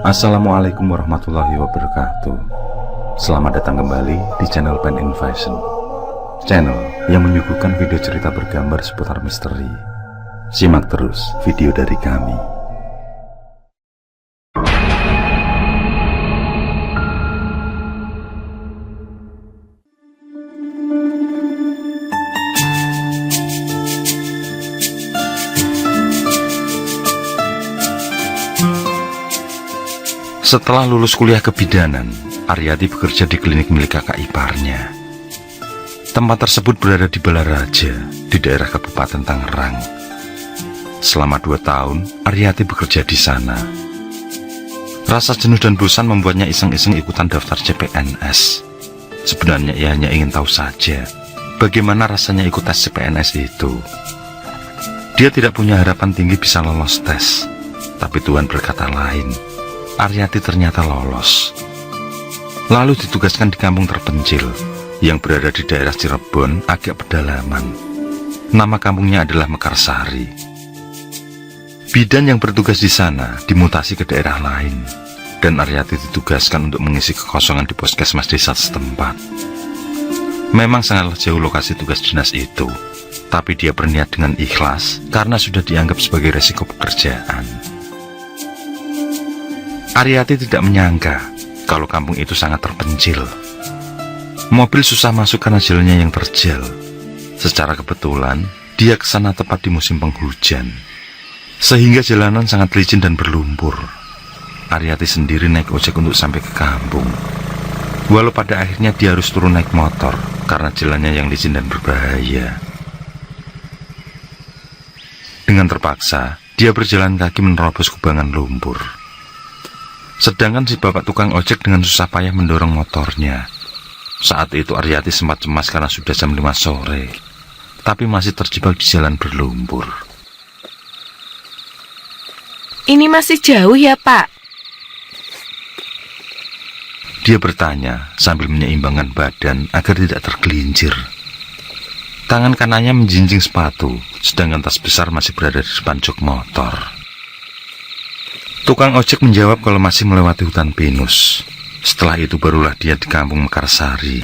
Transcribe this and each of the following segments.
Assalamualaikum warahmatullahi wabarakatuh. Selamat datang kembali di channel Pen Invasion, channel yang menyuguhkan video cerita bergambar seputar misteri. Simak terus video dari kami. Setelah lulus kuliah kebidanan, Aryati bekerja di klinik milik kakak iparnya. Tempat tersebut berada di Balaraja, di daerah Kabupaten Tangerang. Selama 2 tahun, Aryati bekerja di sana. Rasa jenuh dan bosan membuatnya iseng-iseng ikutan daftar CPNS. Sebenarnya ia hanya ingin tahu saja bagaimana rasanya ikut tes CPNS itu. Dia tidak punya harapan tinggi bisa lolos tes, tapi Tuhan berkata lain. Aryati ternyata lolos. Lalu ditugaskan di kampung terpencil yang berada di daerah Cirebon agak pedalaman. Nama kampungnya adalah Mekarsari. Bidan yang bertugas di sana dimutasi ke daerah lain, dan Aryati ditugaskan untuk mengisi kekosongan di puskesmas desa setempat. Memang sangatlah jauh lokasi tugas dinas itu, tapi dia berniat dengan ikhlas karena sudah dianggap sebagai resiko pekerjaan. Aryati tidak menyangka kalau kampung itu sangat terpencil. Mobil susah masuk karena jalannya yang terjal. Secara kebetulan, dia ke sana tepat di musim penghujan, sehingga jalanan sangat licin dan berlumpur. Aryati sendiri naik ojek untuk sampai ke kampung. Walau pada akhirnya dia harus turun naik motor karena jalannya yang licin dan berbahaya. Dengan terpaksa, dia berjalan kaki menerobos kubangan lumpur. Sedangkan si bapak tukang ojek dengan susah payah mendorong motornya. Saat itu Aryati sempat cemas karena sudah jam 5 sore, tapi masih terjebak di jalan berlumpur. Ini masih jauh ya, Pak? Dia bertanya sambil menyeimbangkan badan agar tidak tergelincir. Tangan kanannya menjinjing sepatu, sedangkan tas besar masih berada di depan jok motor. Tukang ojek menjawab kalau masih melewati hutan pinus. Setelah itu barulah dia di kampung Mekarsari.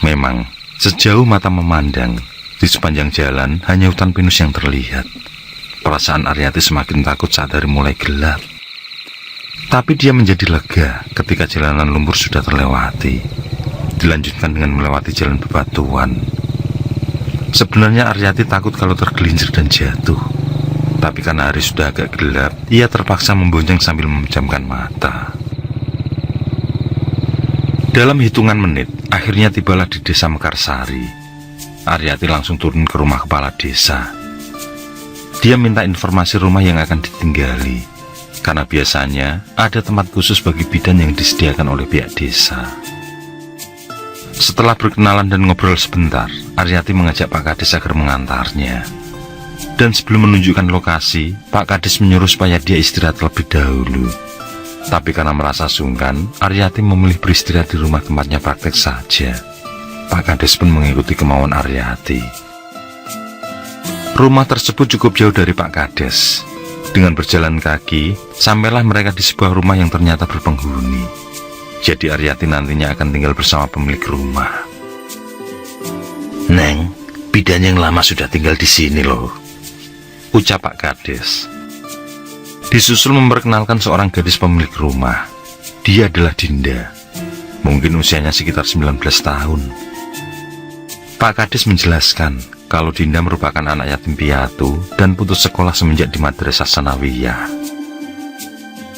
Memang, sejauh mata memandang, di sepanjang jalan hanya hutan pinus yang terlihat. Perasaan Aryati semakin takut saat hari mulai gelap. Tapi dia menjadi lega ketika jalanan lumpur sudah terlewati. Dilanjutkan dengan melewati jalan bebatuan. Sebenarnya Aryati takut kalau tergelincir dan jatuh. Tapi karena hari sudah agak gelap, ia terpaksa membonceng sambil memejamkan mata. Dalam hitungan menit, akhirnya tibalah di desa Mekarsari. Aryati langsung turun ke rumah kepala desa. Dia minta informasi rumah yang akan ditinggali, karena biasanya ada tempat khusus bagi bidan yang disediakan oleh pihak desa. Setelah berkenalan dan ngobrol sebentar, Aryati mengajak Pak Kades agar mengantarnya. Dan sebelum menunjukkan lokasi, Pak Kades menyuruh supaya dia istirahat terlebih dahulu. Tapi karena merasa sungkan, Aryati memilih beristirahat di rumah tempatnya praktek saja. Pak Kades pun mengikuti kemauan Aryati. Rumah tersebut cukup jauh dari Pak Kades. Dengan berjalan kaki, sampailah mereka di sebuah rumah yang ternyata berpenghuni. Jadi Aryati nantinya akan tinggal bersama pemilik rumah. "Neng, bidan yang lama sudah tinggal di sini loh," ucap Pak Kades. Disusul memperkenalkan seorang gadis pemilik rumah. Dia adalah Dinda. Mungkin usianya sekitar 19 tahun. Pak Kades menjelaskan kalau Dinda merupakan anak yatim piatu dan putus sekolah semenjak di Madrasah Sanawiyah.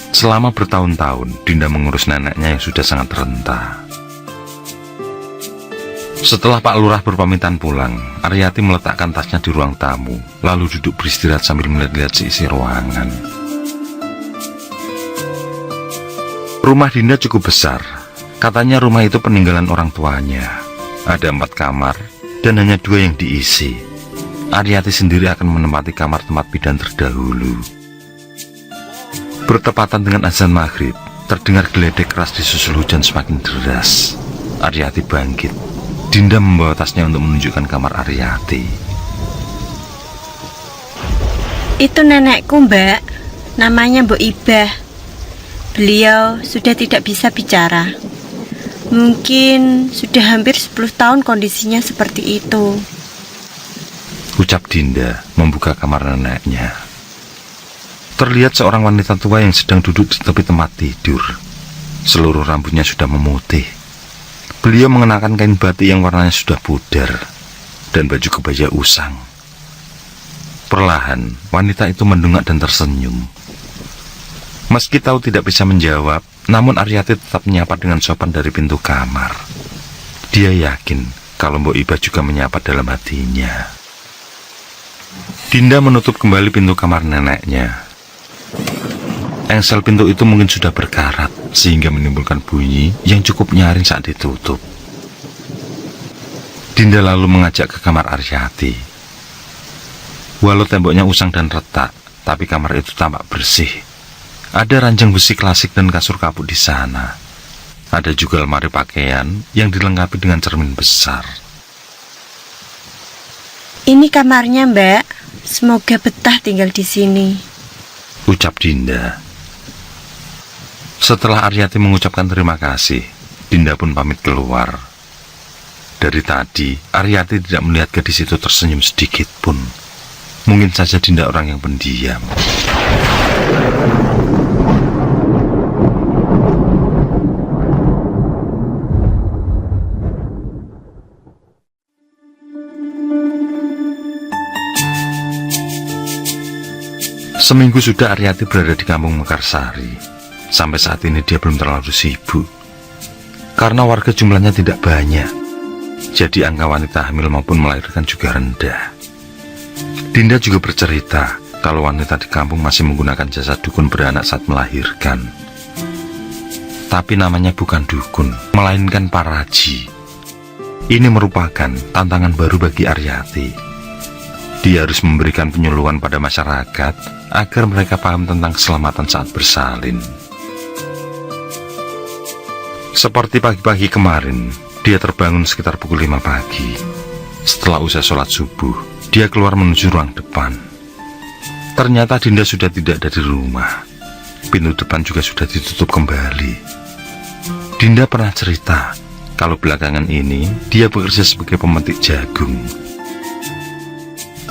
Selama bertahun-tahun, Dinda mengurus neneknya yang sudah sangat renta. Setelah Pak Lurah berpamitan pulang, Aryati meletakkan tasnya di ruang tamu, lalu duduk beristirahat sambil melihat-lihat seisi ruangan. Rumah Dinda cukup besar. Katanya rumah itu peninggalan orang tuanya. Ada 4 kamar, dan hanya 2 yang diisi. Aryati sendiri akan menempati kamar tempat bidan terdahulu. Bertepatan dengan azan maghrib, terdengar geledek keras disusul hujan semakin deras. Aryati bangkit. Dinda membawa tasnya untuk menunjukkan kamar Aryati. Itu nenekku, Mbak. Namanya Mbok Ibah. Beliau sudah tidak bisa bicara. Mungkin sudah hampir 10 tahun kondisinya seperti itu. Ucap Dinda membuka kamar neneknya. Terlihat seorang wanita tua yang sedang duduk di tepi tempat tidur. Seluruh rambutnya sudah memutih. Beliau mengenakan kain batik yang warnanya sudah pudar dan baju kebaya usang. Perlahan, wanita itu mendongak dan tersenyum. Meski tahu tidak bisa menjawab, namun Aryati tetap menyapa dengan sopan dari pintu kamar. Dia yakin kalau Mbok Ibah juga menyapa dalam hatinya. Dinda menutup kembali pintu kamar neneknya. Engsel pintu itu mungkin sudah berkarat, sehingga menimbulkan bunyi yang cukup nyaring saat ditutup. Dinda lalu mengajak ke kamar Aryati. Walau temboknya usang dan retak, tapi kamar itu tampak bersih. Ada ranjang besi klasik dan kasur kapuk di sana. Ada juga lemari pakaian yang dilengkapi dengan cermin besar. Ini kamarnya, Mbak. Semoga betah tinggal di sini. Ucap Dinda. Setelah Aryati mengucapkan terima kasih, Dinda pun pamit keluar. Dari tadi, Aryati tidak melihat gadis itu tersenyum sedikit pun. Mungkin saja Dinda orang yang pendiam. Seminggu sudah Aryati berada di kampung Mekarsari. Sampai saat ini dia belum terlalu sibuk. Karena warga jumlahnya tidak banyak, jadi angka wanita hamil maupun melahirkan juga rendah. Dinda juga bercerita kalau wanita di kampung masih menggunakan jasa dukun beranak saat melahirkan. Tapi namanya bukan dukun, melainkan paraji. Ini merupakan tantangan baru bagi Aryati. Dia harus memberikan penyuluhan pada masyarakat agar mereka paham tentang keselamatan saat bersalin. Seperti pagi-pagi kemarin, dia terbangun sekitar pukul 5 pagi. Setelah usai sholat subuh, dia keluar menuju ruang depan. Ternyata Dinda sudah tidak ada di rumah. Pintu depan juga sudah ditutup kembali. Dinda pernah cerita kalau belakangan ini dia bekerja sebagai pemetik jagung.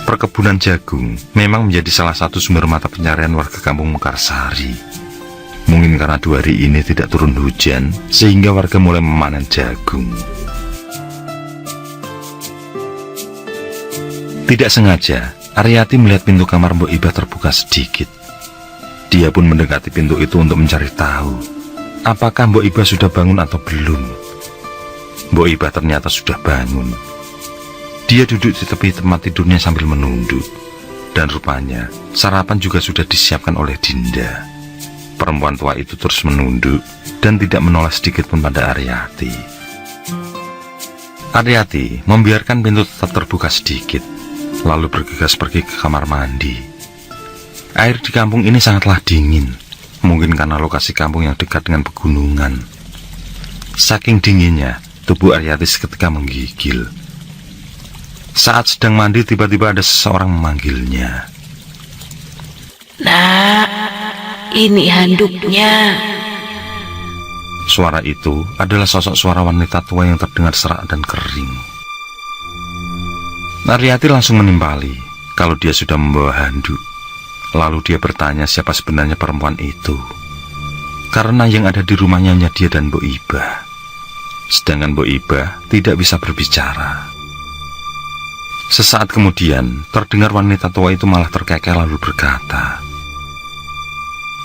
Perkebunan jagung memang menjadi salah satu sumber mata pencarian warga kampung Mekarsari. Mungkin karena 2 hari ini tidak turun hujan, sehingga warga mulai memanen jagung. Tidak sengaja, Aryati melihat pintu kamar Mbok Ibah terbuka sedikit. Dia pun mendekati pintu itu untuk mencari tahu, apakah Mbok Ibah sudah bangun atau belum. Mbok Ibah ternyata sudah bangun. Dia duduk di tepi tempat tidurnya sambil menunduk. Dan rupanya, sarapan juga sudah disiapkan oleh Dinda. Perempuan tua itu terus menunduk dan tidak menoleh sedikit pun pada Aryati. Aryati membiarkan pintu tetap terbuka sedikit, lalu bergegas pergi ke kamar mandi. Air di kampung ini sangatlah dingin, mungkin karena lokasi kampung yang dekat dengan pegunungan. Saking dinginnya, tubuh Aryati seketika menggigil. Saat sedang mandi, tiba-tiba ada seseorang memanggilnya. Nak, ini handuknya. Suara itu adalah sosok suara wanita tua yang terdengar serak dan kering. Aryati langsung menimpali kalau dia sudah membawa handuk. Lalu dia bertanya siapa sebenarnya perempuan itu. Karena yang ada di rumahnya hanya dia dan Mbok Ibah. Sedangkan Mbok Ibah tidak bisa berbicara. Sesaat kemudian, terdengar wanita tua itu malah terkekeh lalu berkata,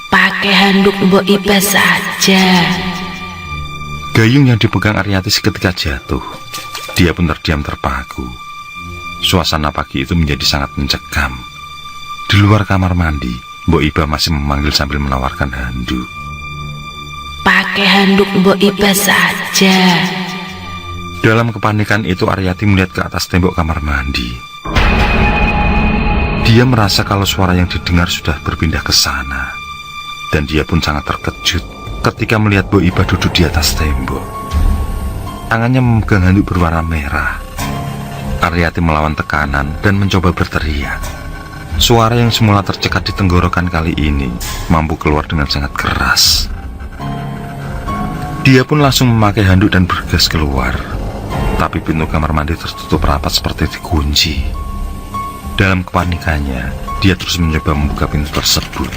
Pakai handuk Mbok Ibah saja. Gayung yang dipegang Aryati seketika jatuh. Dia pun terdiam terpaku. Suasana pagi itu menjadi sangat mencekam. Di luar kamar mandi, Mbok Ibah masih memanggil sambil menawarkan handuk. Pakai handuk Mbok Ibah saja. Dalam kepanikan itu Aryati melihat ke atas tembok kamar mandi. Dia merasa kalau suara yang didengar sudah berpindah ke sana. Dan dia pun sangat terkejut ketika melihat Mbok Ibah duduk di atas tembok. Tangannya memegang handuk berwarna merah. Aryati melawan tekanan dan mencoba berteriak. suara yang semula tercekat di tenggorokan kali ini mampu keluar dengan sangat keras. Dia pun langsung memakai handuk dan bergegas keluar. Tapi pintu kamar mandi tertutup rapat seperti dikunci. Dalam kepanikannya, dia terus mencoba membuka pintu tersebut.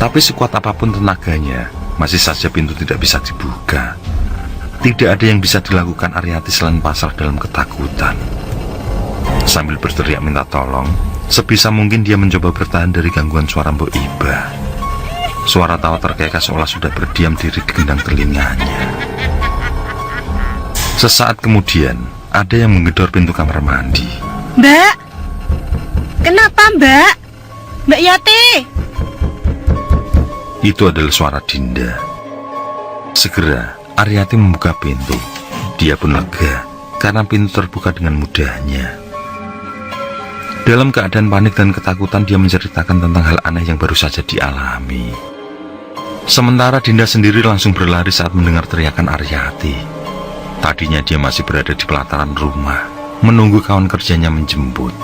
Tapi sekuat apapun tenaganya, masih saja pintu tidak bisa dibuka. Tidak ada yang bisa dilakukan Aryati selain pasrah dalam ketakutan. Sambil berteriak minta tolong, sebisa mungkin dia mencoba bertahan dari gangguan suara Mbok Iba. Suara tawa terkekeh seolah sudah berdiam diri di gendang telinganya. Sesaat kemudian, ada yang menggedor pintu kamar mandi. Mbak! Kenapa, Mbak? Mbak Yati! Itu adalah suara Dinda. Segera, Aryati membuka pintu. Dia pun lega, karena pintu terbuka dengan mudahnya. Dalam keadaan panik dan ketakutan, dia menceritakan tentang hal aneh yang baru saja dialami. Sementara Dinda sendiri langsung berlari saat mendengar teriakan Aryati. Tadinya dia masih berada di pelataran rumah, menunggu kawan kerjanya menjemput.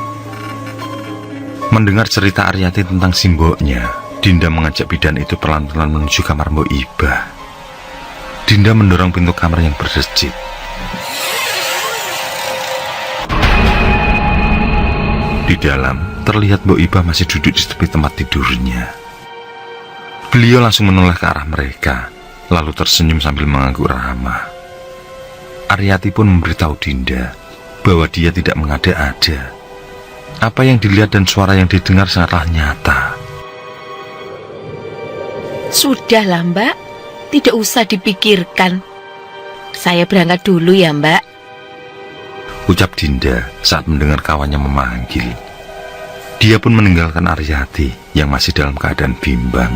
Mendengar cerita Aryati tentang simboknya, Dinda mengajak bidan itu pelan-pelan menuju kamar Mbok Iba. Dinda mendorong pintu kamar yang berdecit. Di dalam, terlihat Mbok Iba masih duduk di tepi tempat tidurnya. Beliau langsung menoleh ke arah mereka, lalu tersenyum sambil mengangguk ramah. Aryati pun memberitahu Dinda bahwa dia tidak mengada-ada. Apa yang dilihat dan suara yang didengar sangatlah nyata. Sudahlah Mbak, tidak usah dipikirkan. Saya berangkat dulu ya Mbak. Ucap Dinda saat mendengar kawannya memanggil. Dia pun meninggalkan Aryati yang masih dalam keadaan bimbang.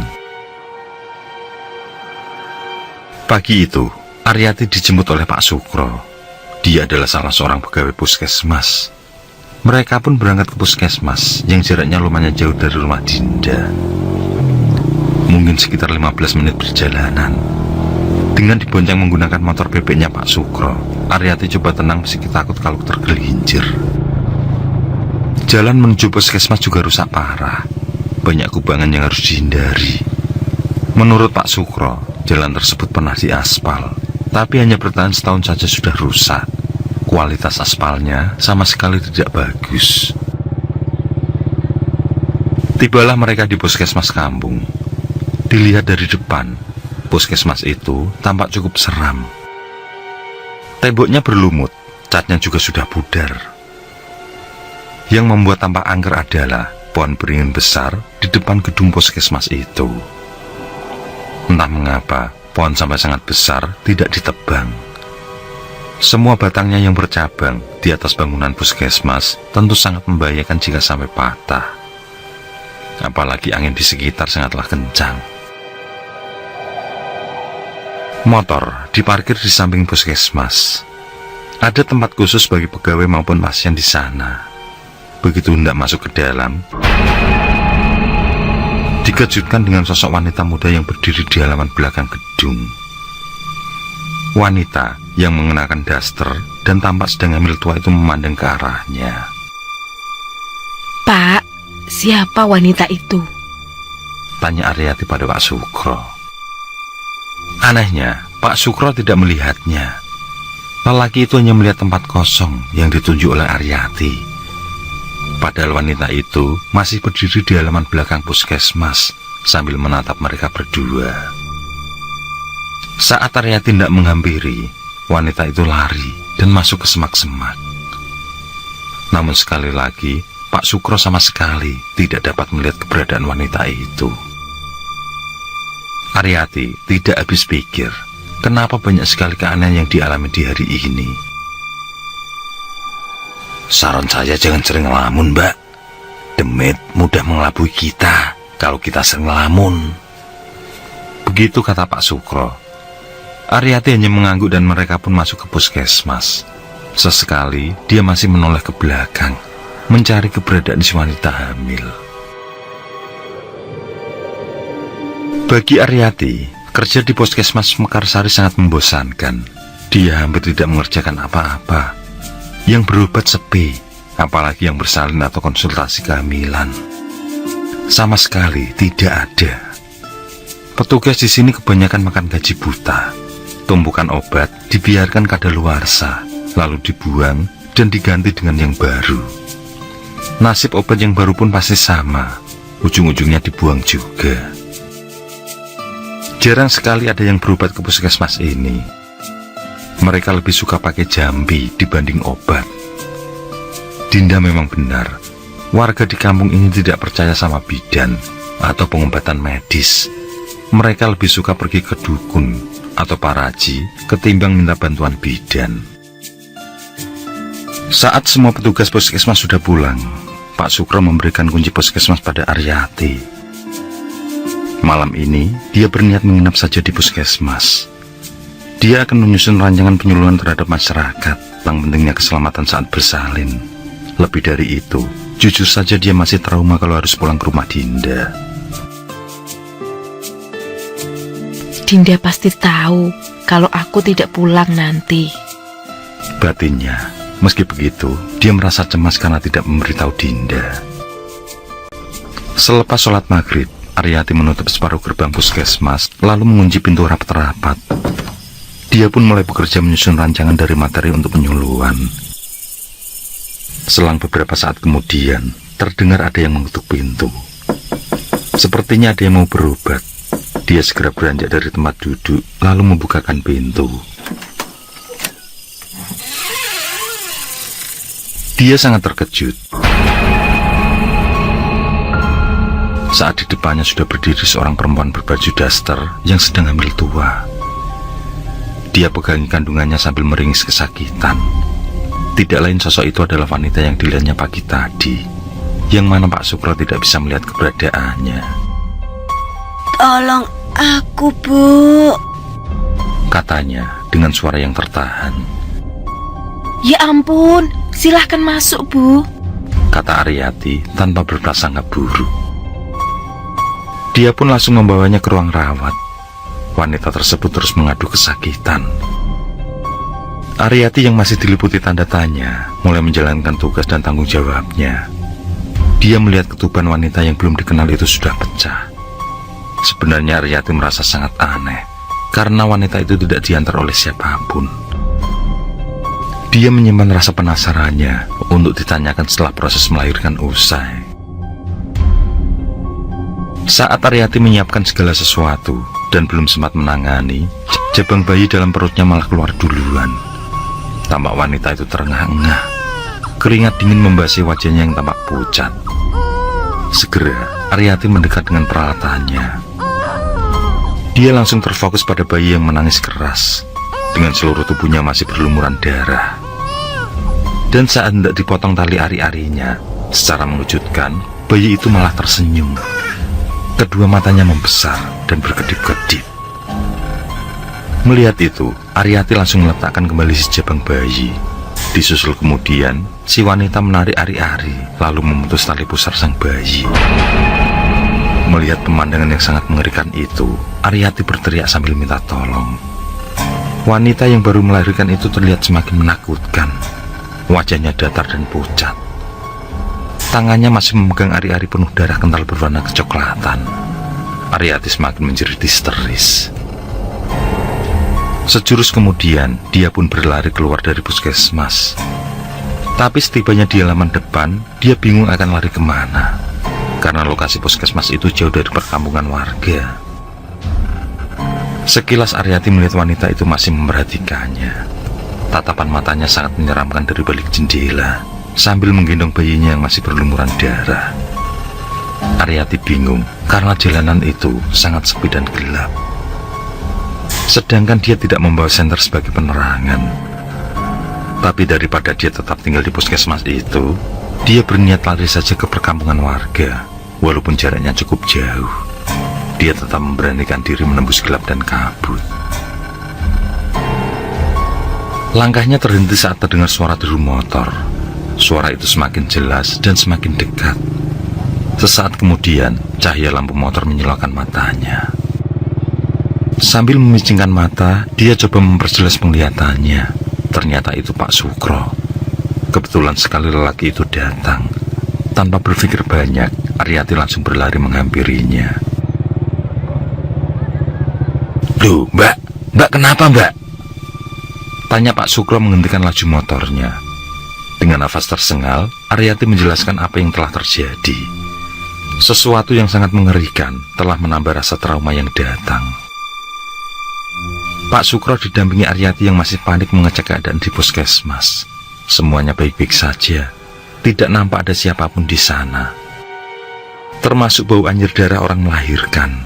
Pagi itu, Aryati dijemput oleh Pak Sukro. Dia adalah salah seorang pegawai puskesmas. Mereka pun berangkat ke puskesmas yang jaraknya lumayan jauh dari rumah Dinda. Mungkin sekitar 15 menit perjalanan. Dengan dibonceng menggunakan motor bebeknya Pak Sukro, Aryati coba tenang meski takut kalau tergelincir. Jalan menuju puskesmas juga rusak parah. Banyak kubangan yang harus dihindari. Menurut Pak Sukro, jalan tersebut pernah diaspal, tapi hanya bertahan setahun saja sudah rusak. Kualitas aspalnya sama sekali tidak bagus. Tibalah mereka di puskesmas kampung. Dilihat dari depan, puskesmas itu tampak cukup seram. Temboknya berlumut, catnya juga sudah pudar. Yang membuat tampak angker adalah pohon beringin besar di depan gedung puskesmas itu. Entah mengapa, pohon sampai sangat besar tidak ditebang. Semua batangnya yang bercabang di atas bangunan puskesmas tentu sangat membahayakan jika sampai patah. Apalagi angin di sekitar sangatlah kencang. Motor diparkir di samping puskesmas. Ada tempat khusus bagi pegawai maupun pasien di sana. Begitu hendak masuk ke dalam, dikejutkan dengan sosok wanita muda yang berdiri di halaman belakang gedung. Wanita yang mengenakan daster dan tampak sedang hamil tua itu memandang ke arahnya. Pak, siapa wanita itu? Tanya Aryati pada Pak Sukro. Anehnya, Pak Sukro tidak melihatnya. Lelaki itu hanya melihat tempat kosong yang ditunjuk oleh Aryati. Padahal wanita itu masih berdiri di halaman belakang puskesmas sambil menatap mereka berdua. Saat Aryati tidak menghampiri, wanita itu lari dan masuk ke semak-semak. Namun sekali lagi, Pak Sukro sama sekali tidak dapat melihat keberadaan wanita itu. Aryati tidak habis pikir, kenapa banyak sekali keanehan yang dialami di hari ini. Saran saya jangan sering ngelamun, Mbak. Demit mudah mengelabui kita kalau kita sering ngelamun. Begitu kata Pak Sukro. Aryati hanya mengangguk dan mereka pun masuk ke puskesmas. Sesekali dia masih menoleh ke belakang, mencari keberadaan si wanita hamil. Bagi Aryati, kerja di puskesmas Mekarsari sangat membosankan. Dia hampir tidak mengerjakan apa-apa. Yang berobat sepi, apalagi yang bersalin atau konsultasi kehamilan. Sama sekali tidak ada. Petugas di sini kebanyakan makan gaji buta. Tumpukan obat dibiarkan kadaluarsa, lalu dibuang dan diganti dengan yang baru. Nasib obat yang baru pun pasti sama, ujung-ujungnya dibuang juga. Jarang sekali ada yang berobat ke puskesmas ini. Mereka lebih suka pakai jambi dibanding obat. Dinda memang benar, warga di kampung ini tidak percaya sama bidan atau pengobatan medis. Mereka lebih suka pergi ke dukun atau paraji ketimbang minta bantuan bidan. Saat semua petugas puskesmas sudah pulang, Pak Sukro memberikan kunci puskesmas pada Aryati. Malam ini, dia berniat menginap saja di puskesmas. Dia akan menyusun rancangan penyuluhan terhadap masyarakat tentang pentingnya keselamatan saat bersalin. Lebih dari itu, jujur saja dia masih trauma kalau harus pulang ke rumah Dinda. Dinda pasti tahu kalau aku tidak pulang nanti. Batinnya, meski begitu, dia merasa cemas karena tidak memberitahu Dinda. Selepas sholat maghrib, Aryati menutup separuh gerbang puskesmas, lalu mengunci pintu rapat-rapat. Dia pun mulai bekerja menyusun rancangan dari materi untuk penyuluhan. Selang beberapa saat kemudian, terdengar ada yang mengetuk pintu. Sepertinya ada yang mau berobat. Dia segera beranjak dari tempat duduk, lalu membukakan pintu. Dia sangat terkejut. Saat di depannya sudah berdiri seorang perempuan berbaju daster yang sedang hamil tua. Dia pegangi kandungannya sambil meringis kesakitan. Tidak lain sosok itu adalah wanita yang dilihatnya pagi tadi, yang mana Pak Sukro tidak bisa melihat keberadaannya. Tolong aku, Bu, katanya dengan suara yang tertahan. Ya ampun, silahkan masuk, Bu, kata Aryati tanpa berprasangka buruk. Dia pun langsung membawanya ke ruang rawat. Wanita tersebut terus mengadu kesakitan. Aryati yang masih diliputi tanda tanya mulai menjalankan tugas dan tanggung jawabnya. Dia melihat ketuban wanita yang belum dikenal itu sudah pecah. Sebenarnya Aryati merasa sangat aneh karena wanita itu tidak diantar oleh siapapun. Dia menyimpan rasa penasarannya untuk ditanyakan setelah proses melahirkan usai. Saat Aryati menyiapkan segala sesuatu dan belum sempat menangani, jabang bayi dalam perutnya malah keluar duluan. Tampak wanita itu terengah-engah. Keringat dingin membasahi wajahnya yang tampak pucat. Segera, Aryati mendekat dengan peralatannya. Dia langsung terfokus pada bayi yang menangis keras, dengan seluruh tubuhnya masih berlumuran darah. Dan saat hendak dipotong tali ari-arinya, secara mengejutkan, bayi itu malah tersenyum. Kedua matanya membesar dan berkedip-kedip. Melihat itu, Aryati langsung meletakkan kembali si jabang bayi. Disusul kemudian, si wanita menarik ari-ari, lalu memutus tali pusar sang bayi. Melihat pemandangan yang sangat mengerikan itu, Aryati berteriak sambil minta tolong. Wanita yang baru melahirkan itu terlihat semakin menakutkan. Wajahnya datar dan pucat. Tangannya masih memegang ari-ari penuh darah kental berwarna kecoklatan. Aryati semakin menjerit histeris. Sejurus kemudian, dia pun berlari keluar dari puskesmas. Tapi setibanya di halaman depan, dia bingung akan lari kemana. Karena lokasi puskesmas itu jauh dari perkampungan warga. Sekilas Aryati melihat wanita itu masih memperhatikannya. Tatapan matanya sangat menyeramkan dari balik jendela, sambil menggendong bayinya yang masih berlumuran darah. Aryati bingung karena jalanan itu sangat sepi dan gelap. Sedangkan dia tidak membawa senter sebagai penerangan. Tapi daripada dia tetap tinggal di puskesmas itu, dia berniat lari saja ke perkampungan warga. Walaupun jaraknya cukup jauh, dia tetap memberanikan diri menembus gelap dan kabut. Langkahnya terhenti saat terdengar suara deru motor. Suara itu semakin jelas dan semakin dekat. Sesaat kemudian, cahaya lampu motor menyilaukan matanya. Sambil memicingkan mata, dia coba memperjelas penglihatannya. Ternyata itu Pak Sukro. Kebetulan sekali lelaki itu datang. Tanpa berpikir banyak, Aryati langsung berlari menghampirinya. "Loh, Mbak kenapa, Mbak?" tanya Pak Sukro menghentikan laju motornya. Dengan nafas tersengal, Aryati menjelaskan apa yang telah terjadi. Sesuatu yang sangat mengerikan telah menambah rasa trauma yang datang. Pak Sukro didampingi Aryati yang masih panik mengecek keadaan di puskesmas. Semuanya baik-baik saja. Tidak nampak ada siapapun di sana. Termasuk bau anjir darah orang melahirkan.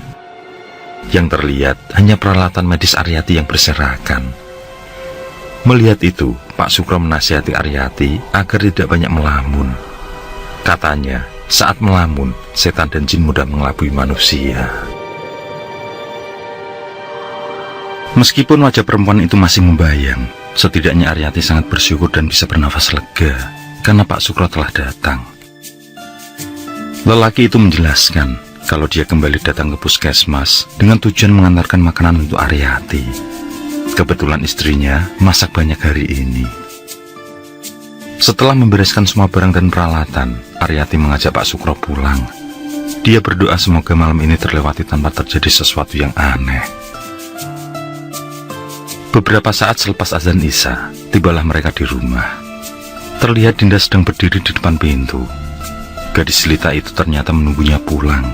Yang terlihat hanya peralatan medis Aryati yang berserakan. Melihat itu, Pak Sukro menasihati Aryati agar tidak banyak melamun. Katanya, saat melamun, setan dan jin mudah mengelabui manusia. Meskipun wajah perempuan itu masih membayang, setidaknya Aryati sangat bersyukur dan bisa bernafas lega karena Pak Sukro telah datang. Lelaki itu menjelaskan kalau dia kembali datang ke puskesmas dengan tujuan mengantarkan makanan untuk Aryati. Kebetulan istrinya masak banyak hari ini. Setelah membereskan semua barang dan peralatan, Aryati mengajak Pak Sukro pulang. Dia berdoa semoga malam ini terlewati tanpa terjadi sesuatu yang aneh. Beberapa saat selepas azan Isya, tibalah mereka di rumah. Terlihat Dinda sedang berdiri di depan pintu. Gadis jelita itu ternyata menunggunya pulang.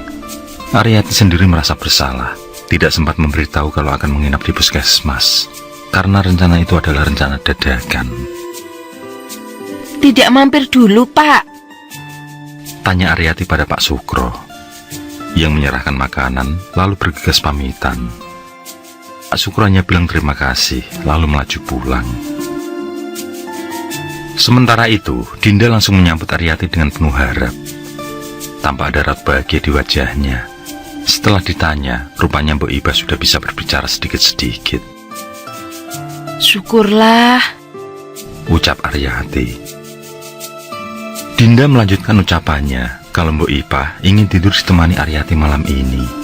Aryati sendiri merasa bersalah, tidak sempat memberitahu kalau akan menginap di puskesmas, karena rencana itu adalah rencana dadakan. Tidak mampir dulu, Pak? Tanya Aryati pada Pak Sukro, yang menyerahkan makanan lalu bergegas pamitan. Pak Sukro hanya bilang terima kasih, lalu melaju pulang. Sementara itu, Dinda langsung menyambut Aryati dengan penuh harap. Tanpa ada raut bahagia di wajahnya. Setelah ditanya, rupanya Mbok Iba sudah bisa berbicara sedikit-sedikit. Syukurlah, ucap Aryati. Dinda melanjutkan ucapannya kalau Mbok Iba ingin tidur ditemani Aryati malam ini.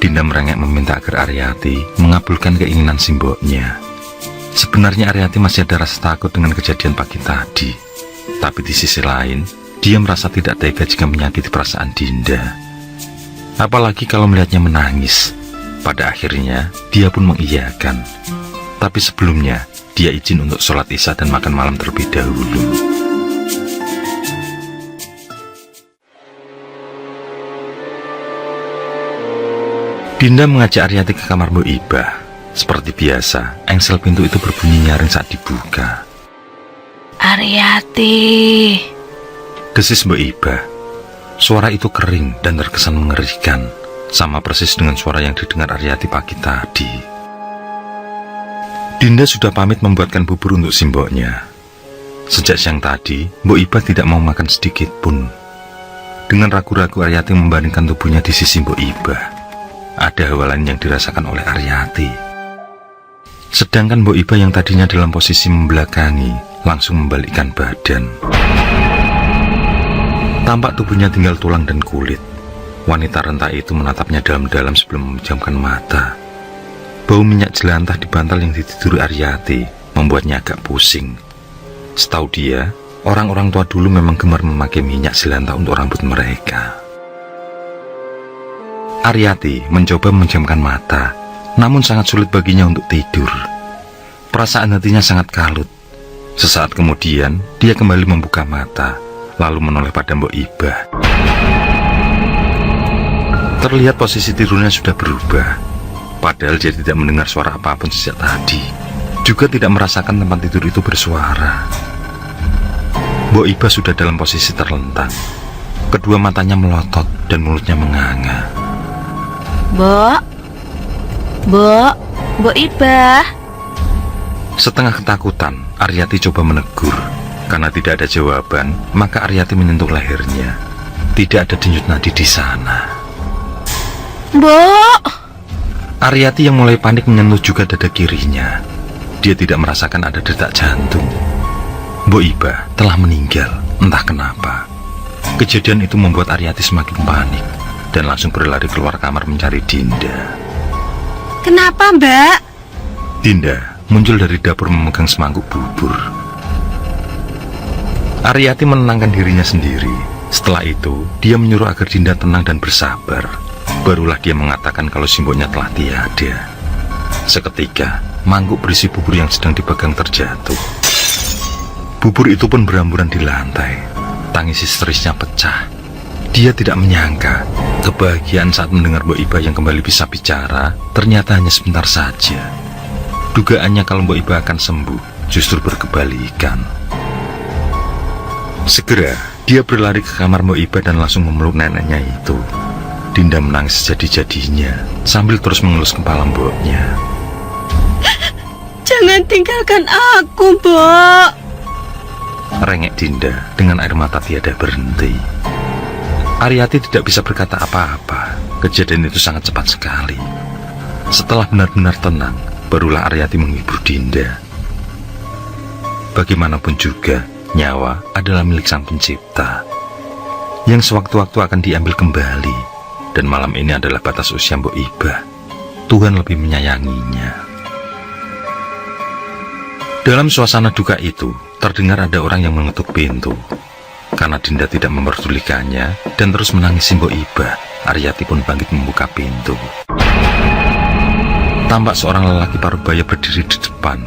Dinda merengek meminta agar Aryati mengabulkan keinginan simboknya. Sebenarnya Aryati masih ada rasa takut dengan kejadian pagi tadi. Tapi di sisi lain, dia merasa tidak tega jika menyakiti perasaan Dinda. Apalagi kalau melihatnya menangis. Pada akhirnya, dia pun mengiyakan. Tapi sebelumnya, dia izin untuk sholat Isya dan makan malam terlebih dahulu. Dinda mengajak Aryati ke kamar Mbok Iba. Seperti biasa, engsel pintu itu berbunyi nyaring saat dibuka. Aryati, desis Mbok Iba. Suara itu kering dan terkesan mengerikan, sama persis dengan suara yang didengar Aryati pagi tadi. Dinda sudah pamit membuatkan bubur untuk simboknya. Sejak siang tadi, Mbok Iba tidak mau makan sedikit pun. Dengan ragu-ragu Aryati membaringkan tubuhnya di sisi Mbok Iba. Ada hawa lain yang dirasakan oleh Aryati. Sedangkan Mbok Iba yang tadinya dalam posisi membelakangi, langsung membalikkan badan. Tampak tubuhnya tinggal tulang dan kulit. Wanita renta itu menatapnya dalam-dalam sebelum memejamkan mata. Bau minyak jelantah di bantal yang ditiduri Aryati membuatnya agak pusing. Setahu dia, orang-orang tua dulu memang gemar memakai minyak jelantah untuk rambut mereka. Aryati mencoba memejamkan mata, namun sangat sulit baginya untuk tidur. Perasaan hatinya sangat kalut. Sesaat kemudian, dia kembali membuka mata, lalu menoleh pada Mbok Iba. Terlihat posisi tidurnya sudah berubah. Padahal dia tidak mendengar suara apapun sejak tadi. Juga tidak merasakan tempat tidur itu bersuara. Mbok Iba sudah dalam posisi terlentang. Kedua matanya melotot dan mulutnya menganga. Mbok Iba. Setengah ketakutan, Aryati coba menegur. Karena tidak ada jawaban, maka Aryati menyentuh lehernya. Tidak ada denyut nadi di sana. Mbok. Aryati yang mulai panik menyentuh juga dada kirinya. Dia tidak merasakan ada detak jantung. Mbok Iba telah meninggal, entah kenapa. Kejadian itu membuat Aryati semakin panik dan langsung berlari keluar kamar mencari Dinda. Kenapa, Mbak? Dinda muncul dari dapur memegang semangkuk bubur. Aryati menenangkan dirinya sendiri. Setelah itu, dia menyuruh agar Dinda tenang dan bersabar. Barulah dia mengatakan kalau simboknya telah tiada. Seketika, mangkuk berisi bubur yang sedang dipegang terjatuh. Bubur itu pun berhamburan di lantai. Tangis histerisnya pecah. Dia tidak menyangka kebahagiaan saat mendengar Mbok Iba yang kembali bisa bicara ternyata hanya sebentar saja. Dugaannya kalau Mbok Iba akan sembuh justru berkebalikan. Segera dia berlari ke kamar Mbok Iba dan langsung memeluk neneknya itu. Dinda menangis sejadi-jadinya sambil terus mengelus kepala mboknya. Jangan tinggalkan aku, Mbok. Rengek Dinda dengan air mata tiada berhenti. Aryati tidak bisa berkata apa-apa. Kejadian itu sangat cepat sekali. Setelah benar-benar tenang, barulah Aryati menghibur Dinda. Bagaimanapun juga, nyawa adalah milik Sang Pencipta yang sewaktu-waktu akan diambil kembali. Dan malam ini adalah batas usia Mbok Iba. Tuhan lebih menyayanginya. Dalam suasana duka itu, terdengar ada orang yang mengetuk pintu. Karena Dinda tidak memperdulikannya dan terus menangisi Mbok Iba, Aryati pun bangkit membuka pintu. Tampak seorang lelaki parubaya berdiri di depan.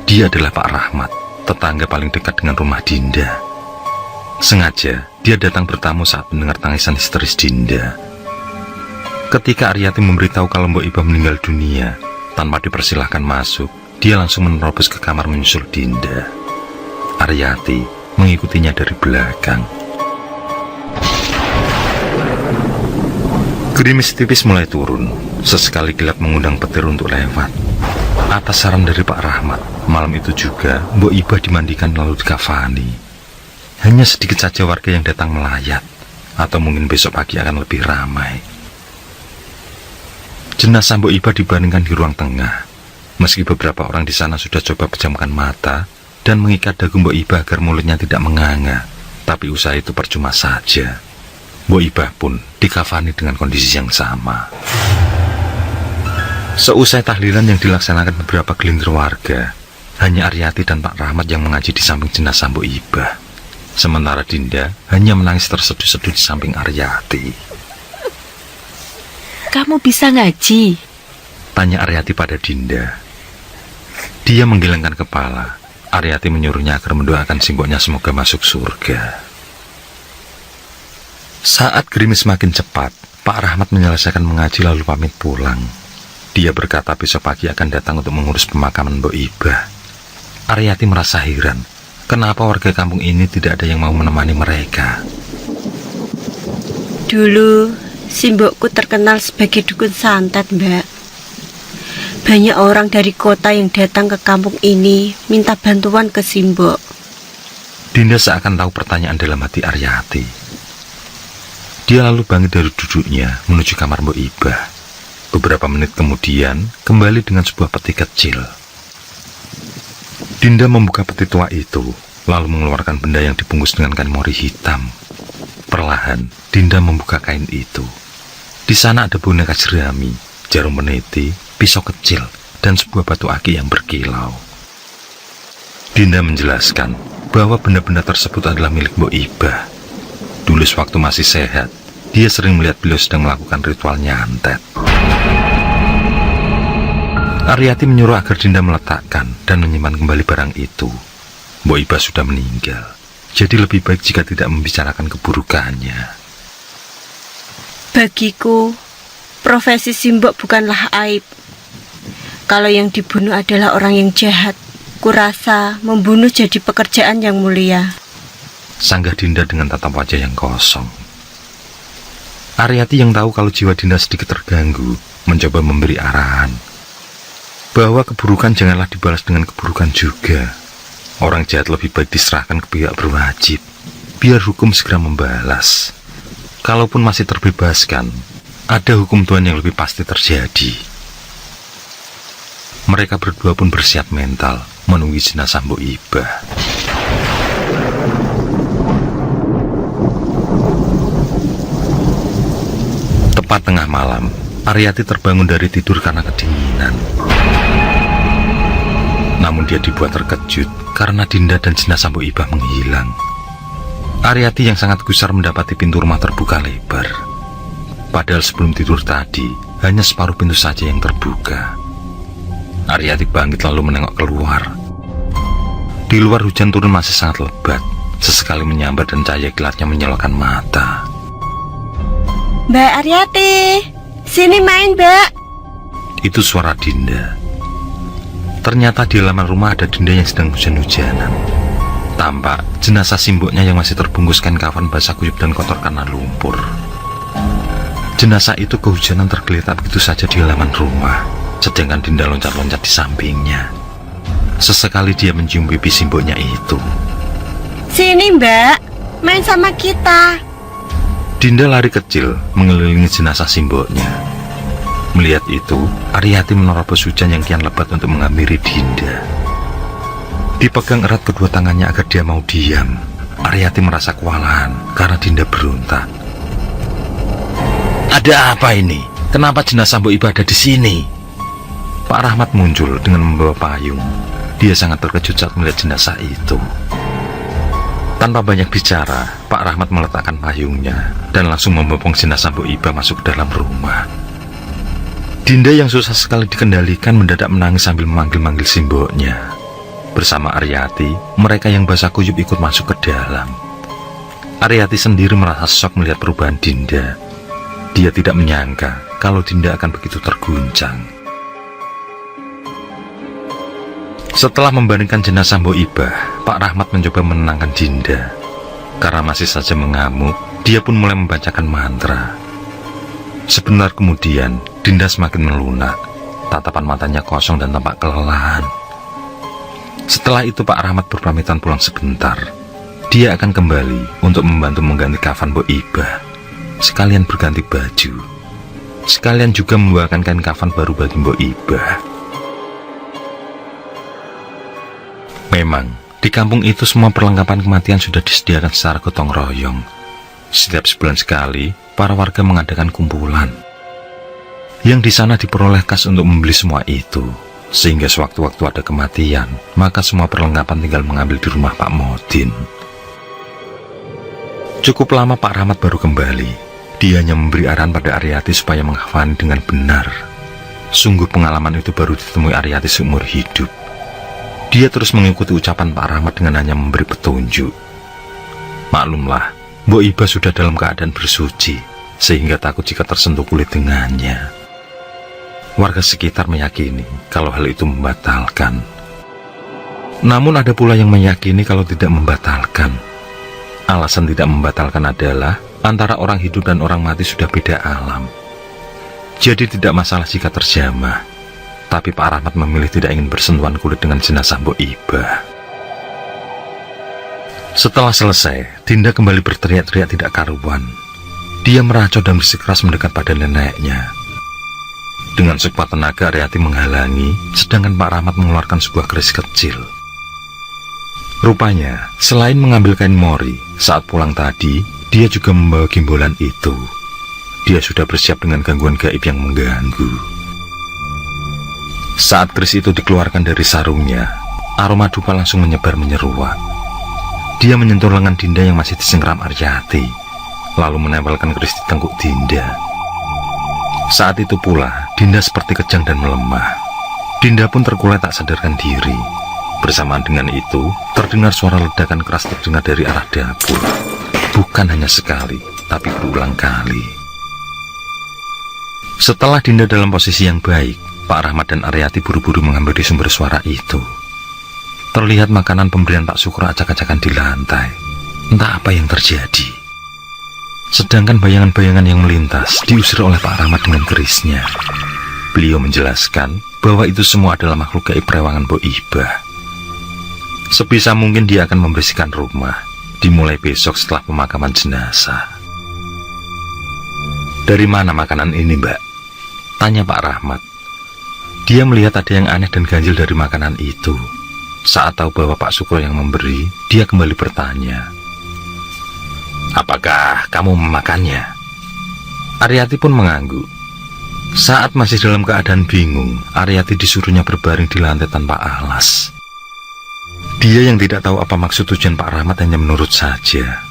Dia adalah Pak Rahmat, tetangga paling dekat dengan rumah Dinda. Sengaja, dia datang bertamu saat mendengar tangisan histeris Dinda. Ketika Aryati memberitahu kalau Mbok Iba meninggal dunia, tanpa dipersilahkan masuk, dia langsung menerobos ke kamar menyusul Dinda. Aryati mengikutinya dari belakang. Gerimis tipis mulai turun. Sesekali kilat mengundang petir untuk lewat. Atas saran dari Pak Rahmat, malam itu juga Mbok Iba dimandikan lalu dikafani. Hanya sedikit saja warga yang datang melayat, atau mungkin besok pagi akan lebih ramai. Jenazah Mbok Iba dibaringkan di ruang tengah. Meski beberapa orang di sana sudah coba pejamkan mata dan mengikat dagu Mbok Iba agar mulutnya tidak menganga, tapi usaha itu percuma saja. Mbok Iba pun dikafani dengan kondisi yang sama. Seusai tahlilan yang dilaksanakan beberapa gelintir warga, hanya Aryati dan Pak Rahmat yang mengaji di samping jenazah Mbok Iba. Sementara Dinda hanya menangis terseduh-seduh di samping Aryati. Kamu bisa ngaji? Tanya Aryati pada Dinda. Dia menggelengkan kepala. Aryati menyuruhnya agar mendoakan simboknya semoga masuk surga. Saat gerimis makin cepat, Pak Rahmat menyelesaikan mengaji lalu pamit pulang. Dia berkata besok pagi akan datang untuk mengurus pemakaman Mbok Iba. Aryati merasa heran, kenapa warga kampung ini tidak ada yang mau menemani mereka. Dulu simbokku terkenal sebagai dukun santet, Mbak. Banyak orang dari kota yang datang ke kampung ini minta bantuan ke simbok. Dinda seakan tahu pertanyaan dalam hati Aryati. Dia lalu bangkit dari duduknya menuju kamar Mbok Iba. Beberapa menit kemudian kembali dengan sebuah peti kecil. Dinda membuka peti tua itu, lalu mengeluarkan benda yang dibungkus dengan kain mori hitam. Perlahan, Dinda membuka kain itu. Di sana ada boneka jerami, jarum peniti, pisau kecil, dan sebuah batu aki yang berkilau. Dinda menjelaskan bahwa benda-benda tersebut adalah milik Mbok Iba. Dulu sewaktu masih sehat, dia sering melihat beliau sedang melakukan ritual nyantet. Aryati menyuruh agar Dinda meletakkan dan menyimpan kembali barang itu. Mbok Iba sudah meninggal, jadi lebih baik jika tidak membicarakan keburukannya. Bagiku, profesi simbok bukanlah aib. Kalau yang dibunuh adalah orang yang jahat, kurasa membunuh jadi pekerjaan yang mulia. Sanggah Dinda dengan tatap wajah yang kosong. Aryati yang tahu kalau jiwa Dinda sedikit terganggu, mencoba memberi arahan. Bahwa keburukan janganlah dibalas dengan keburukan juga. Orang jahat lebih baik diserahkan ke pihak berwajib, biar hukum segera membalas. Kalaupun masih terbebaskan, ada hukum Tuhan yang lebih pasti terjadi. Mereka berdua pun bersiap mental menunggu jenazah Mbok Iba. Tepat tengah malam, Aryati terbangun dari tidur karena kedinginan. Namun dia dibuat terkejut karena Dinda dan jenazah Mbok Iba menghilang. Aryati yang sangat gusar mendapati pintu rumah terbuka lebar. Padahal sebelum tidur tadi, hanya separuh pintu saja yang terbuka. Aryati bangkit lalu menengok keluar. Di luar hujan turun masih sangat lebat, sesekali menyambar dan cahaya kilatnya menyilaukan mata. Mbak Aryati, sini main, Mbak. Itu suara Dinda. Ternyata di halaman rumah ada Dinda yang sedang hujan-hujanan. Tampak jenazah simboknya yang masih terbungkus kain kafan basah kuyup dan kotor karena lumpur. Jenazah itu kehujanan tergeletak begitu saja di halaman rumah, sedangkan Dinda loncat-loncat di sampingnya. Sesekali dia mencium pipi simboknya itu. Sini, Mbak, main sama kita. Dinda lari kecil mengelilingi jenazah simboknya. Melihat itu, Aryati menerobos hujan yang kian lebat untuk menghampiri Dinda. Dipegang erat kedua tangannya agar dia mau diam. Aryati merasa kewalahan karena Dinda berontak. Ada apa ini? Kenapa jenazah Mbok Iba ada di sini? Pak Rahmat muncul dengan membawa payung. Dia sangat terkejut saat melihat jenazah itu. Tanpa banyak bicara, Pak Rahmat meletakkan payungnya dan langsung membopong jenazah Mbok Iba masuk ke dalam rumah. Dinda yang susah sekali dikendalikan mendadak menangis sambil memanggil-manggil simboknya. Bersama Aryati, mereka yang basah kuyup ikut masuk ke dalam. Aryati sendiri merasa shock melihat perubahan Dinda. Dia tidak menyangka kalau Dinda akan begitu terguncang. Setelah membandingkan jenazah Mbok Iba, Pak Rahmat mencoba menenangkan Dinda. Karena masih saja mengamuk, dia pun mulai membacakan mantra. Sebentar kemudian, Dinda semakin melunak. Tatapan matanya kosong dan tampak kelelahan. Setelah itu Pak Rahmat berpamitan pulang sebentar. Dia akan kembali untuk membantu mengganti kafan Mbok Iba, sekalian berganti baju, sekalian juga membawakan kain kafan baru bagi Mbok Iba. Memang, di kampung itu semua perlengkapan kematian sudah disediakan secara gotong royong. Setiap sebulan sekali, para warga mengadakan kumpulan. Yang di sana diperoleh kas untuk membeli semua itu. Sehingga sewaktu-waktu ada kematian, maka semua perlengkapan tinggal mengambil di rumah Pak Modin. Cukup lama Pak Rahmat baru kembali. Dia hanya memberi arahan pada Aryati supaya menghafalnya dengan benar. Sungguh pengalaman itu baru ditemui Aryati seumur hidup. Dia terus mengikuti ucapan Pak Rahmat dengan hanya memberi petunjuk. Maklumlah, Mbok Iba sudah dalam keadaan bersuci, sehingga takut jika tersentuh kulit dengannya. Warga sekitar meyakini kalau hal itu membatalkan. Namun ada pula yang meyakini kalau tidak membatalkan. Alasan tidak membatalkan adalah antara orang hidup dan orang mati sudah beda alam. Jadi tidak masalah jika terjamah. Tapi Pak Rahmat memilih tidak ingin bersentuhan kulit dengan jenazah Mbok Iba. Setelah selesai, Dinda kembali berteriak-teriak tidak karuan. Dia meracau dan bersikeras mendekat pada neneknya. Dengan sekuat tenaga Aryati menghalangi, sedangkan Pak Rahmat mengeluarkan sebuah keris kecil. Rupanya, selain mengambil kain mori, saat pulang tadi, dia juga membawa gimbolan itu. Dia sudah bersiap dengan gangguan gaib yang mengganggu. Saat keris itu dikeluarkan dari sarungnya, aroma dupa langsung menyebar menyeruak. Dia menyentuh lengan Dinda yang masih disengkeram Aryati, lalu menempelkan keris di tengkuk Dinda. Saat itu pula, Dinda seperti kejang dan melemah. Dinda pun terkulai tak sadarkan diri. Bersamaan dengan itu, terdengar suara ledakan keras terdengar dari arah dapur. Bukan hanya sekali, tapi berulang kali. Setelah Dinda dalam posisi yang baik, Pak Rahmat dan Aryati buru-buru menghampiri sumber suara itu. Terlihat makanan pemberian Pak Sukro acak-acakan di lantai. Entah apa yang terjadi. Sedangkan bayangan-bayangan yang melintas diusir oleh Pak Rahmat dengan kerisnya. Beliau menjelaskan bahwa itu semua adalah makhluk gaib rewangan Mbok Iba. Sebisa mungkin dia akan membersihkan rumah, dimulai besok setelah pemakaman jenazah. Dari mana makanan ini, Mbak? Tanya Pak Rahmat. Dia melihat ada yang aneh dan ganjil dari makanan itu. Saat tahu bahwa Pak Sukro yang memberi, dia kembali bertanya. Apakah kamu memakannya? Aryati pun mengangguk. Saat masih dalam keadaan bingung, Aryati disuruhnya berbaring di lantai tanpa alas. Dia yang tidak tahu apa maksud tujuan Pak Rahmat hanya menurut saja.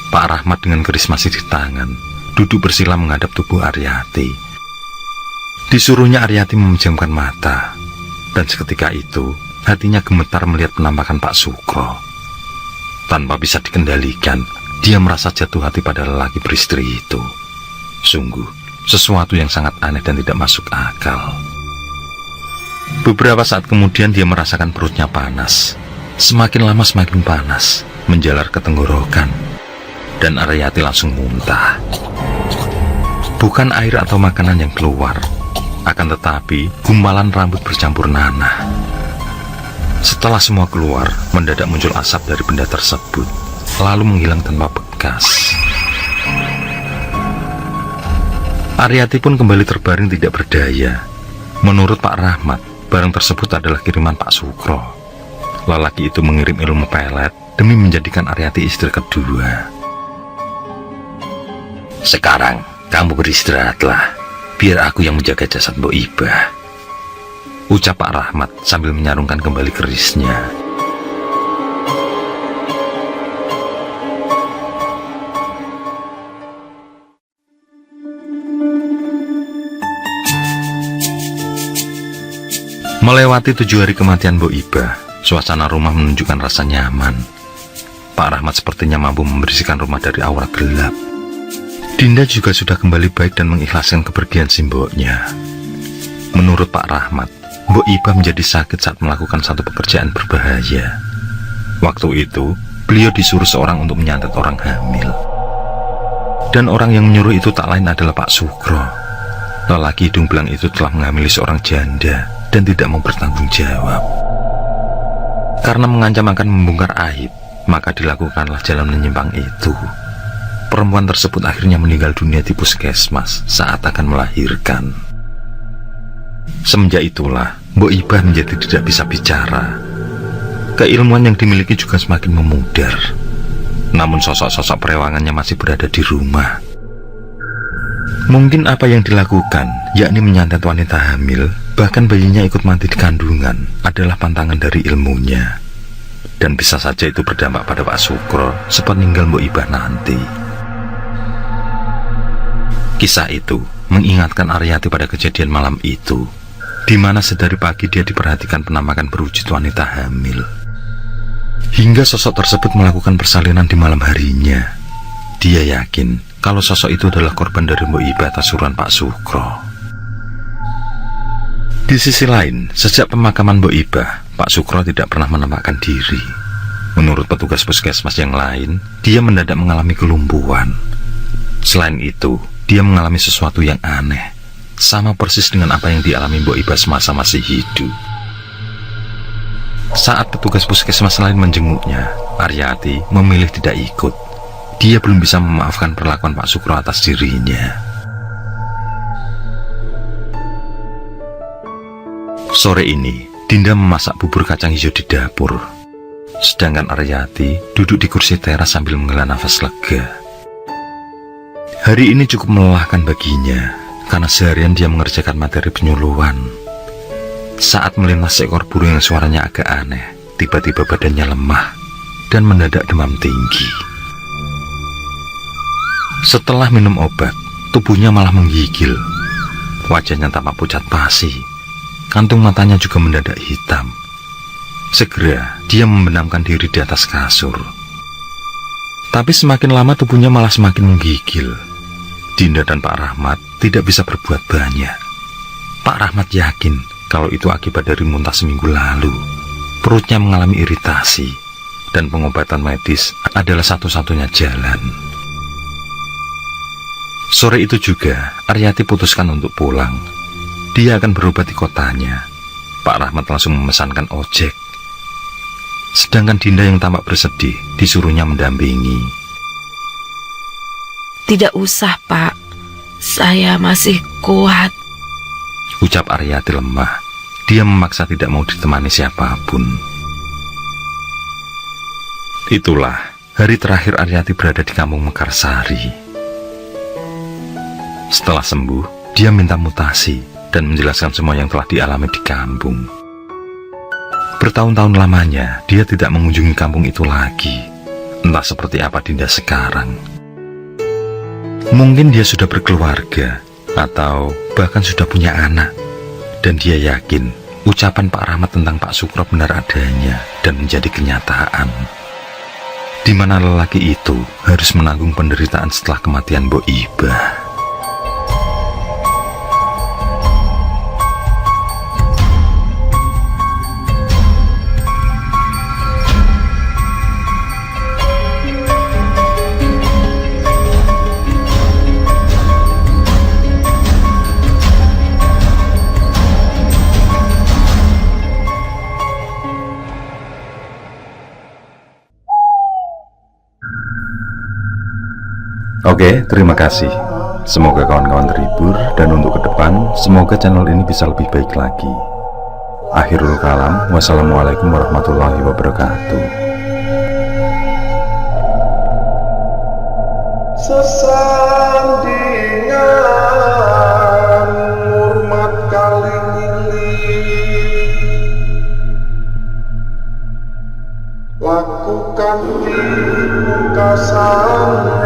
Pak Rahmat dengan keris masih di tangan, duduk bersila menghadap tubuh Aryati. Disuruhnya Aryati memejamkan mata, dan seketika itu hatinya gemetar melihat penampakan Pak Sukro. Tanpa bisa dikendalikan, dia merasa jatuh hati pada lelaki beristri itu. Sungguh, sesuatu yang sangat aneh dan tidak masuk akal. Beberapa saat kemudian dia merasakan perutnya panas. Semakin lama semakin panas, menjalar ke tenggorokan. Dan Aryati langsung muntah. Bukan air atau makanan yang keluar, akan tetapi gumpalan rambut bercampur nanah. Setelah semua keluar, mendadak muncul asap dari benda tersebut, lalu menghilang tanpa bekas. Aryati pun kembali terbaring tidak berdaya. Menurut Pak Rahmat, barang tersebut adalah kiriman Pak Sukro. Lelaki itu mengirim ilmu pelet demi menjadikan Aryati istri kedua. Sekarang kamu beristirahatlah, biar aku yang menjaga jasad Mbok Ibah, ucap Pak Rahmat sambil menyarungkan kembali kerisnya. Melewati 7 hari kematian Mbok Ibah, suasana rumah menunjukkan rasa nyaman. Pak Rahmat sepertinya mampu membersihkan rumah dari aura gelap. Dinda juga sudah kembali baik dan mengikhlaskan kepergian si mboknya. Menurut Pak Rahmat, Mbok Ibah menjadi sakit saat melakukan satu pekerjaan berbahaya. Waktu itu, beliau disuruh seorang untuk menyantet orang hamil. Dan orang yang menyuruh itu tak lain adalah Pak Sukro. Lelaki hidung belang itu telah menghamili seorang janda dan tidak mau bertanggung jawab. Karena mengancam akan membongkar aib, maka dilakukanlah jalan menyimpang itu. Perempuan tersebut akhirnya meninggal dunia di puskesmas saat akan melahirkan. Semenjak itulah, Mbok Ibah menjadi tidak bisa bicara. Keilmuan yang dimiliki juga semakin memudar. Namun sosok-sosok perewangannya masih berada di rumah. Mungkin apa yang dilakukan, yakni menyantet wanita hamil, bahkan bayinya ikut mati di kandungan, adalah pantangan dari ilmunya. Dan bisa saja itu berdampak pada Pak Sukro sepeninggal Mbok Ibah nanti. Kisah itu mengingatkan Aryati pada kejadian malam itu, di mana sedari pagi dia diperhatikan penampakan berwujud wanita hamil. Hingga sosok tersebut melakukan persalinan di malam harinya. Dia yakin kalau sosok itu adalah korban dari Mbok Ibah atas suruhan Pak Sukro. Di sisi lain, sejak pemakaman Mbok Ibah, Pak Sukro tidak pernah menampakkan diri. Menurut petugas puskesmas yang lain, dia mendadak mengalami kelumpuhan. Selain itu, dia mengalami sesuatu yang aneh, sama persis dengan apa yang dialami Mbok Ibah semasa masih hidup. Saat petugas puskesmas lain menjenguknya, Aryati memilih tidak ikut. Dia belum bisa memaafkan perlakuan Pak Sukro atas dirinya. Sore ini, Dinda memasak bubur kacang hijau di dapur. Sedangkan Aryati duduk di kursi teras sambil menghela nafas lega. Hari ini cukup melelahkan baginya, karena seharian dia mengerjakan materi penyuluhan. Saat melintas seekor burung yang suaranya agak aneh, tiba-tiba badannya lemah dan mendadak demam tinggi. Setelah minum obat, tubuhnya malah menggigil. Wajahnya tampak pucat pasi. Kantung matanya juga mendadak hitam. Segera, dia membenamkan diri di atas kasur. Tapi semakin lama tubuhnya malah semakin menggigil. Dinda dan Pak Rahmat tidak bisa berbuat banyak. Pak Rahmat yakin kalau itu akibat dari muntah seminggu lalu. Perutnya mengalami iritasi, dan pengobatan medis adalah satu-satunya jalan. Sore itu juga, Aryati putuskan untuk pulang. Dia akan berobat di kotanya. Pak Rahmat langsung memesankan ojek. Sedangkan Dinda yang tampak bersedih, disuruhnya mendampingi. Tidak usah, Pak. Saya masih kuat, ucap Aryati lemah. Dia memaksa tidak mau ditemani siapapun. Itulah hari terakhir Aryati berada di kampung Mekarsari. Setelah sembuh, dia minta mutasi dan menjelaskan semua yang telah dialami di kampung. Bertahun-tahun lamanya, dia tidak mengunjungi kampung itu lagi. Entah seperti apa Dinda sekarang. Mungkin dia sudah berkeluarga, atau bahkan sudah punya anak. Dan dia yakin ucapan Pak Rahmat tentang Pak Sukro benar adanya dan menjadi kenyataan. Di mana lelaki itu harus menanggung penderitaan setelah kematian Mbok Ibah. Oke, terima kasih. Semoga kawan-kawan terhibur, dan untuk ke depan, semoga channel ini bisa lebih baik lagi. Akhirul kalam, wassalamualaikum warahmatullahi wabarakatuh. Sesandingan hormat kali lakukan di pungkasan